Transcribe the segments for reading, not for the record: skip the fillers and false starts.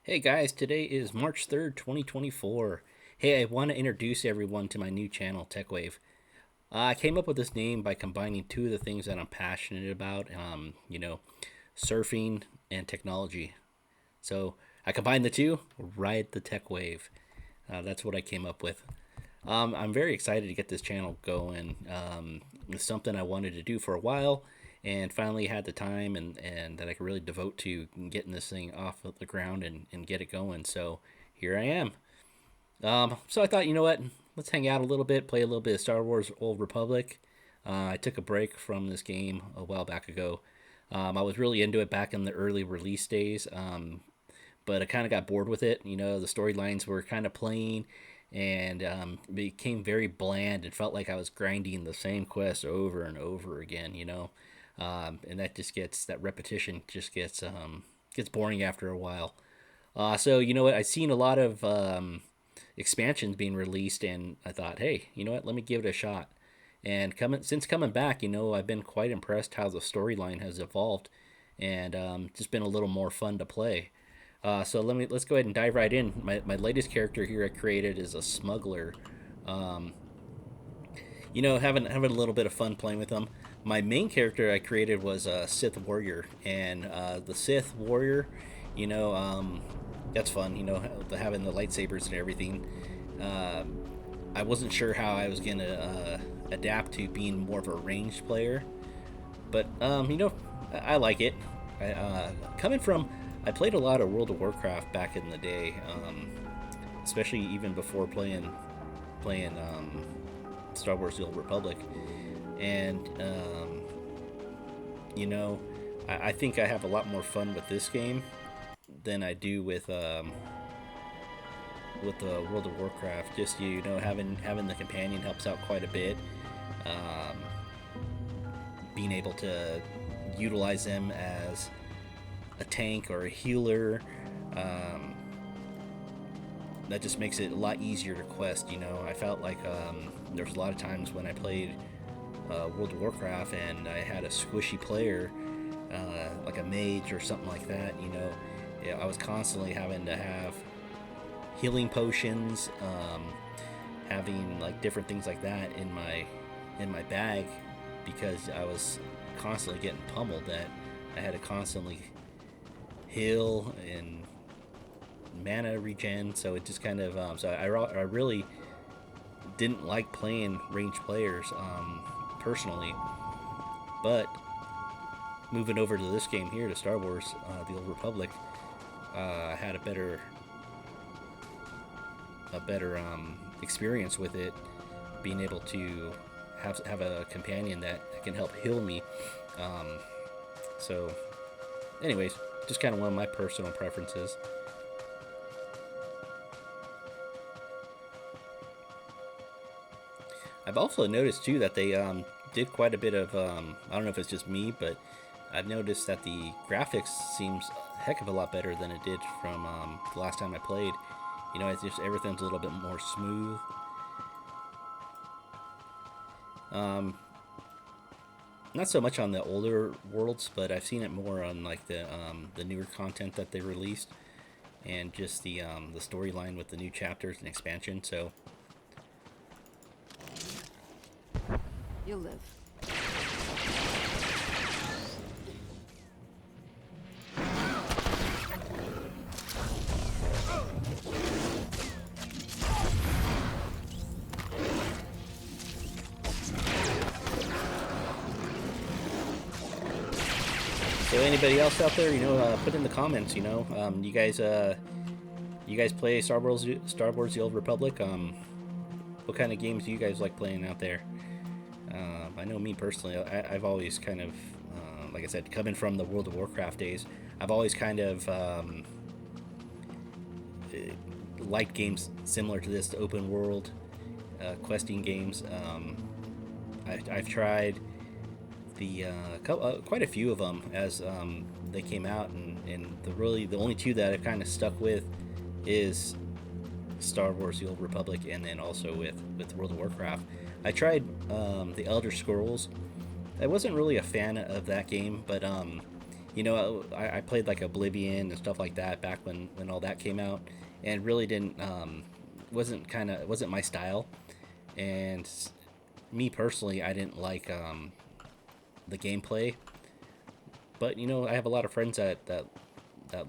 Hey guys, today is March 3rd, 2024. Hey, I want to introduce everyone to my new channel, TechWave. I came up with this name by combining two of the things that I'm passionate about, surfing and technology. So I combined the two, ride the tech wave. That's what I came up with. I'm very excited to get this channel going. It's something I wanted to do for a while and finally had the time and that I could really devote to getting this thing off of the ground and get it going. So here I am. So I thought, you know what? Let's hang out a little bit, play a little bit of Star Wars Old Republic. I took a break from this game a while back ago. I was really into it back in the early release days, but I kind of got bored with it. The storylines were kind of plain and became very bland. It felt like I was grinding the same quest over and over again. And that repetition just gets boring after a while. So you know what? I've seen a lot of expansions being released, and I thought, hey, you know what? Let me give it a shot. And coming back, I've been quite impressed how the storyline has evolved, and just been a little more fun to play. So let's go ahead and dive right in. My latest character here I created is a smuggler. Um, having a little bit of fun playing with them. My main character I created was a Sith warrior, and the Sith warrior, you know, um, that's fun. Having the lightsabers and everything. Um, I wasn't sure how I was gonna adapt to being more of a ranged player, but I like it. Coming from, I played a lot of World of Warcraft back in the day, especially even before playing Star Wars: The Old Republic, and you know, I think I have a lot more fun with this game than I do with the World of Warcraft. Just having the companion helps out quite a bit. Um, Being able to utilize them as a tank or a healer, um, that just makes it a lot easier to quest. I felt like there's a lot of times when I played World of Warcraft and I had a squishy player, like a mage or something like that. I was constantly having to have healing potions, having like different things like that in my bag because I was constantly getting pummeled. That I had to constantly heal and mana regen. So it just kind of I really didn't like playing ranged players, personally, but moving over to this game here, to Star Wars: The Old Republic, I had a better experience with it, being able to have a companion that can help heal me. Um, so, anyways, just kind of one of my personal preferences. I've also noticed too that they did quite a bit of I don't know if it's just me, but I've noticed that the graphics seems a heck of a lot better than it did from the last time I played. It's just everything's a little bit more smooth. Um, Not so much on the older worlds, but I've seen it more on like the newer content that they released, and just the storyline with the new chapters and expansion. So You'll live. anybody else out there, put in the comments. You guys play Star Wars: The Old Republic. What kind of games do you guys like playing out there? I know me personally, I've always kind of, like I said, coming from the World of Warcraft days, I've always kind of liked games similar to this, the open world questing games. I've tried quite a few of them as they came out, and the only two that I've kind of stuck with is Star Wars: The Old Republic, and then also with World of Warcraft. I tried the Elder Scrolls. I wasn't really a fan of that game, but you know, I played like Oblivion and stuff like that back when all that came out, and really didn't wasn't my style. And me personally, I didn't like the gameplay. But you know, I have a lot of friends that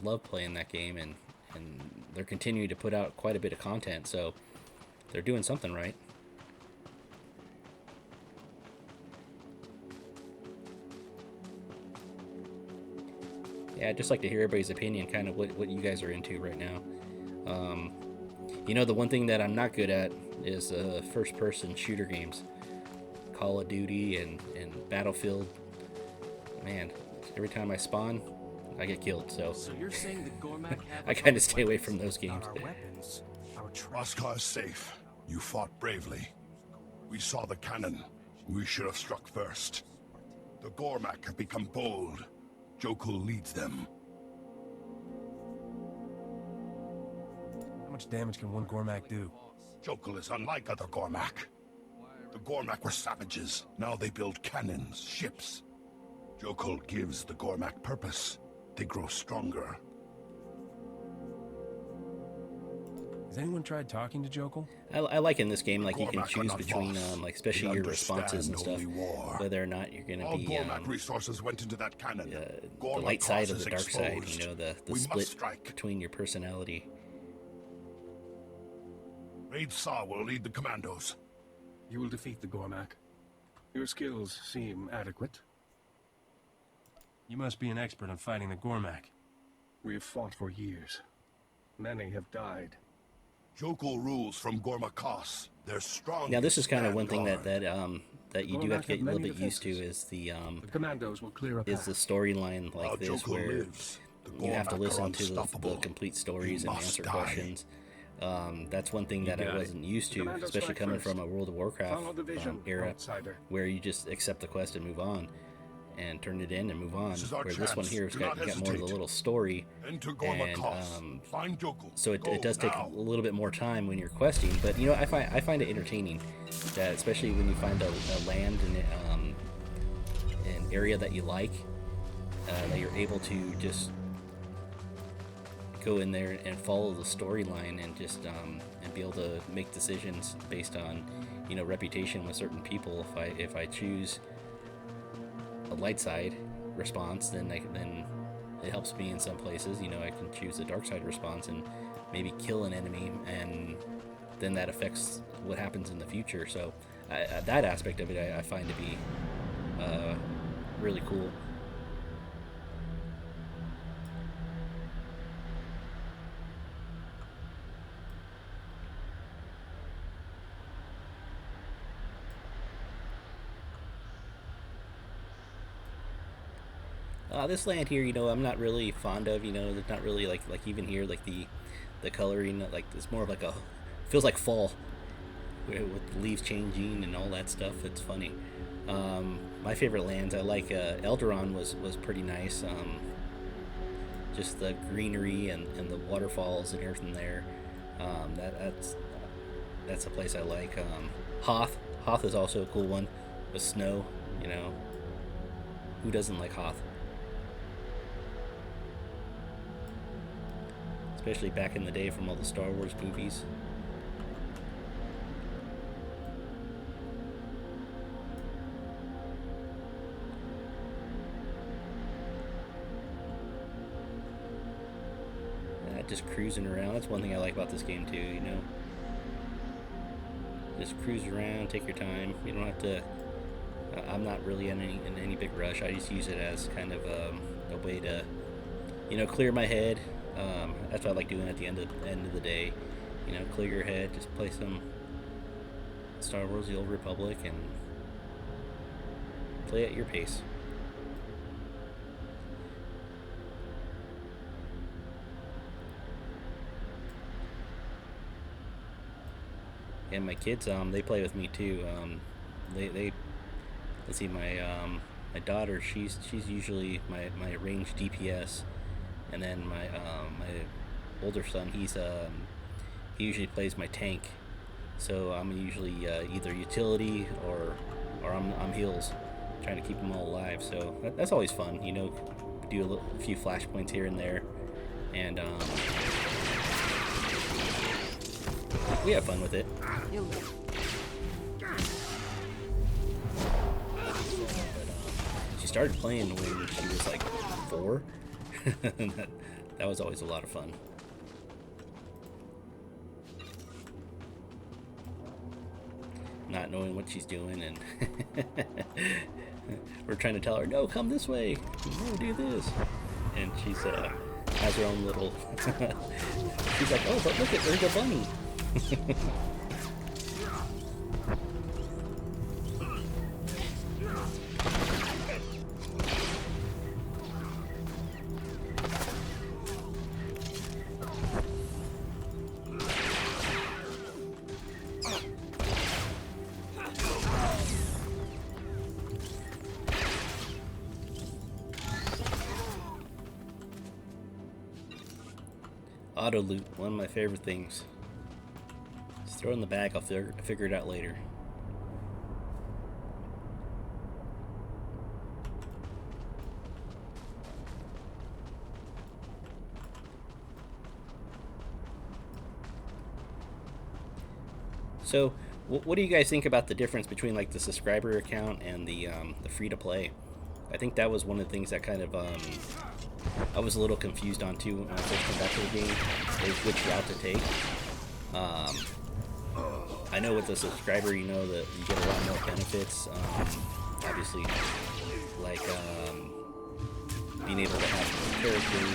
love playing that game, and they're continuing to put out quite a bit of content, so they're doing something right. Yeah, I'd just like to hear everybody's opinion, kind of what you guys are into right now. Um, you know, the one thing that I'm not good at is first-person shooter games, Call of Duty and Battlefield. Man, every time I spawn, I get killed. So you're saying the Gormak have I kind of stay away from those games. our weapons, our Oscar is safe. You fought bravely. We saw the cannon. We should have struck first. The Gormak have become bold. Jokul leads them. How much damage can one Gormak do? Jokul is unlike other Gormak. The Gormak were savages. Now they build cannons, ships. Jokul gives the Gormak purpose. They grow stronger. Has anyone tried talking to Jokul? I like in this game, like you can Gormak are choose not between lost. like especially They your responses and understand stuff, only war. whether or not you're gonna All be Gormak resources went into that cannon. the Gormak light side or cause the is dark side. exposed. You know, the We must split strike. between your personality. Raid Sa will lead the commandos. You will defeat the Gormak. Your skills seem adequate. You must be an expert on fighting the Gormak. We have fought for years. Many have died. Jokul rules from Gormakos. They're strong. Now this is kind of one thing guard. that you do have to get a little bit used to is the The commandos will clear a path. storyline like While this Jokul where lives, the you have to Gormak listen are to the unstoppable. complete stories You and must answer die. questions. That's one thing that I got it. wasn't used to, Commando especially strike coming first. from a World of Warcraft Follow the vision, era, outsider. where you just accept the quest and move on, and turn it in and move on. This is our Where this one chance. here has Do got, not got more of the hesitate. little story, Enter and Gormakos. Find Jokul. so it Go does take now. a little bit more time when you're questing. But you know, I find it entertaining, that especially when you find a land and an area that you like, that you're able to just go in there and follow the storyline and just and be able to make decisions based on, you know, reputation with certain people. If I choose a light side response, then it helps me in some places. You know, I can choose the dark side response and maybe kill an enemy, and then that affects what happens in the future. So that aspect of it I find to be really cool. This land here, you know, I'm not really fond of. You know, it's not really like even here, like the coloring, like it's more of like a feels like fall, with the leaves changing and all that stuff. It's funny. My favorite lands, I like Eldaron was pretty nice. Just the greenery and the waterfalls and everything there. That's a place I like. Hoth is also a cool one with snow. You know, who doesn't like Hoth? Especially back in the day from all the Star Wars movies. Just cruising around. That's one thing I like about this game too, you know. Just cruise around, take your time. You don't have to. I'm not really in any big rush. I just use it as kind of a way to, you know, clear my head. That's what I like doing at the end of the day. You know, clear your head. Just play some Star Wars: The Old Republic and play at your pace. And my kids, they play with me too. They let's see, my daughter, she's usually my ranged DPS, and then my older son, he usually plays my tank. So I'm usually either utility or I'm heals, trying to keep them all alive. So that's always fun, you know, do a few flashpoints here and there, and we have fun with it. You'll live. She started playing when she was like 4. And that was always a lot of fun. Not knowing what she's doing, and we're trying to tell her, no, come this way, no, do this, and she's has her own little she's like, oh, but look at, there's a bunny. Auto loot, one of my favorite things. Just throw it in the bag, I'll figure it out later. So, what do you guys think about the difference between like the subscriber account and the free-to-play? I think that was one of the things that kind of I was a little confused on too when I first came back to the game, is which route to take. I know with the subscriber, you know that you get a lot more benefits. Obviously, like being able to have characters.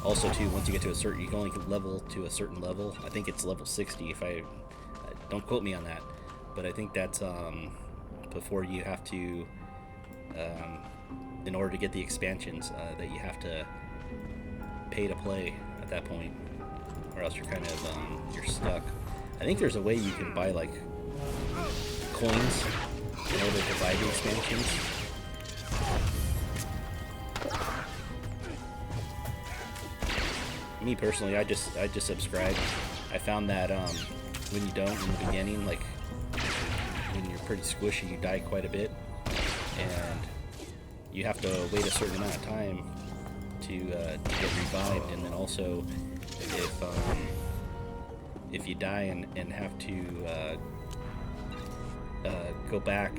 Also, too, once you get to a certain, you can only level to a certain level. I think it's level 60. If I don't quote me on that, but I think that's before you have to. In order to get the expansions, that you have to pay to play at that point, or else you're kind of you're stuck. I think there's a way you can buy like coins in order to buy the expansions. Me personally, I just subscribe. I found that when you don't in the beginning, like when you're pretty squishy, you die quite a bit, and you have to wait a certain amount of time to get revived, and then also if you die and have to go back,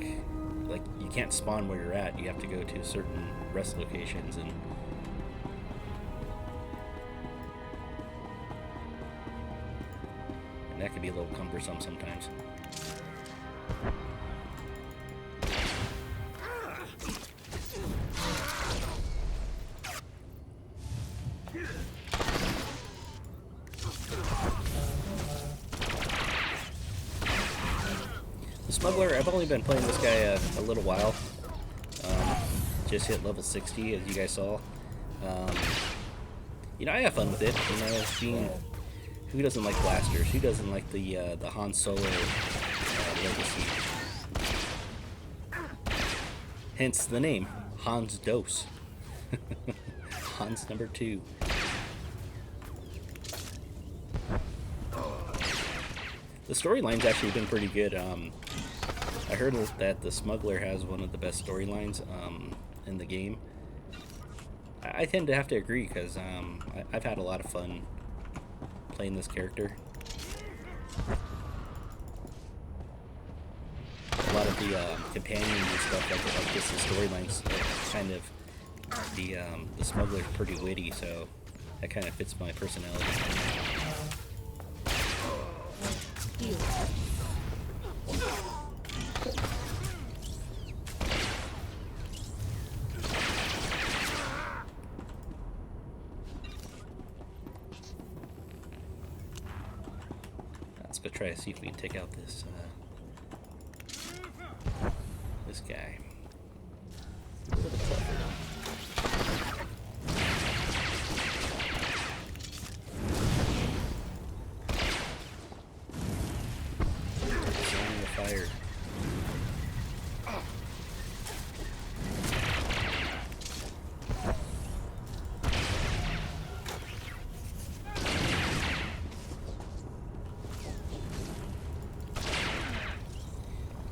like you can't spawn where you're at. You have to go to certain rest locations, and that can be a little cumbersome sometimes. Smuggler, I've only been playing this guy a little while. Just hit level 60, as you guys saw. You know, I have fun with it. You know, being, who doesn't like blasters? Who doesn't like the Han Solo legacy? Hence the name, Hans Dose. Hans number 2. The storyline's actually been pretty good. I heard that the Smuggler has one of the best storylines in the game. I tend to have to agree, because I've had a lot of fun playing this character. A lot of the companions and stuff like this, the storylines kind of, the Smuggler's pretty witty, so that kind of fits my personality. Heal. Let's go try to see if we can take out this this guy. A little bit clever. Fire.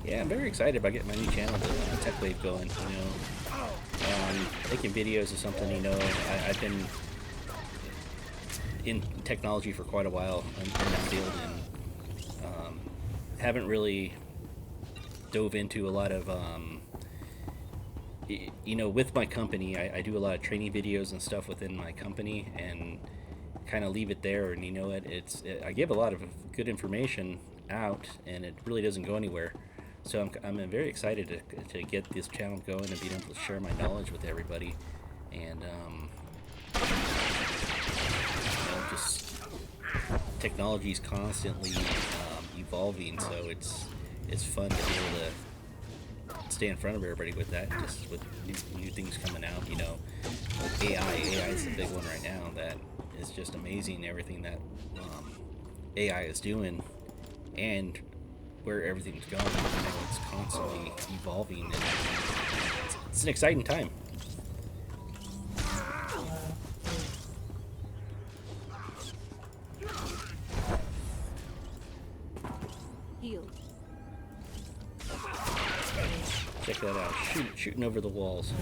Yeah, I'm very excited about getting my new channel, the Tech Wave, going. You know, Making videos is something, I've been in technology for quite a while in that field, and haven't really dove into a lot of, with my company, I do a lot of training videos and stuff within my company, and kind of leave it there. And I give a lot of good information out, and it really doesn't go anywhere. So I'm very excited to get this channel going and being able to share my knowledge with everybody, and just technology is constantly evolving, so it's fun to be able to stay in front of everybody with that, just with new things coming out. Like AI is the big one right now. That is just amazing, everything that AI is doing, and where everything's going. It's constantly evolving, and it's an exciting time. Heal. Check that out. Shooting over the walls.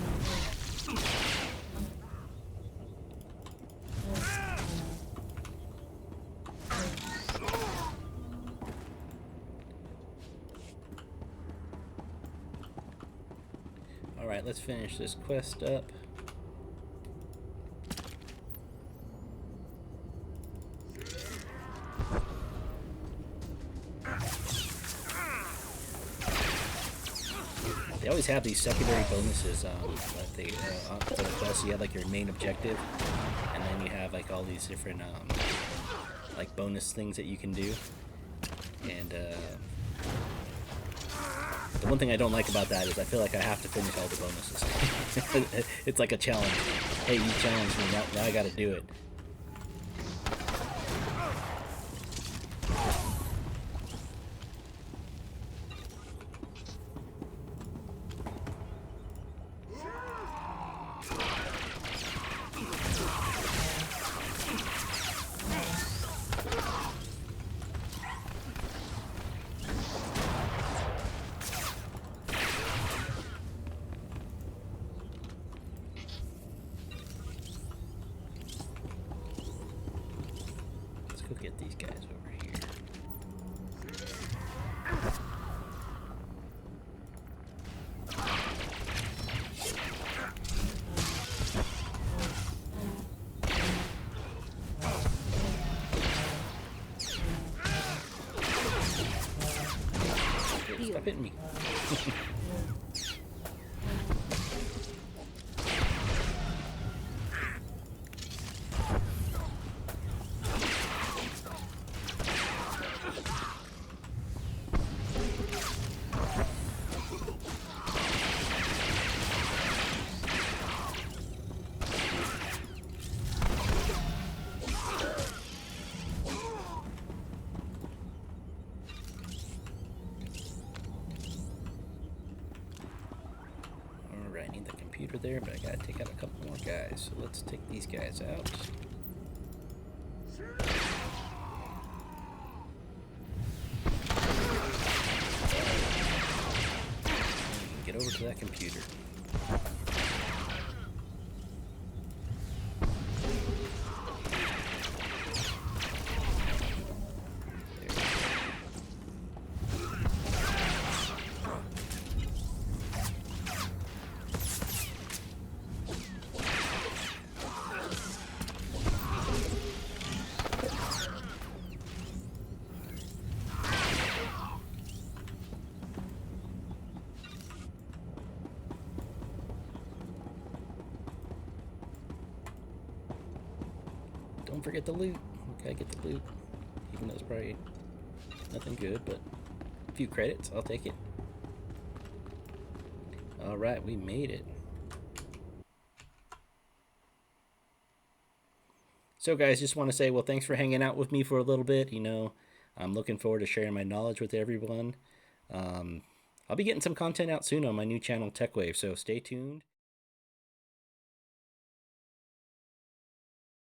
Alright, let's finish this quest up. They always have these secondary bonuses that they for the quest. You have like your main objective, and then you have like all these different like bonus things that you can do. And the one thing I don't like about that is I feel like I have to finish all the bonuses. It's like a challenge. Hey, you challenged me, now I gotta do it. Let's go get these guys over here. Stop hitting me. Alright, I need the computer there, but I gotta take out a couple more guys. So let's take these guys out. Get over to that computer. Don't forget the loot. We gotta get the loot. Even though it's probably nothing good, but a few credits, I'll take it. Alright, we made it. So guys, just want to say, well, thanks for hanging out with me for a little bit. I'm looking forward to sharing my knowledge with everyone. I'll be getting some content out soon on my new channel, TechWave, so stay tuned.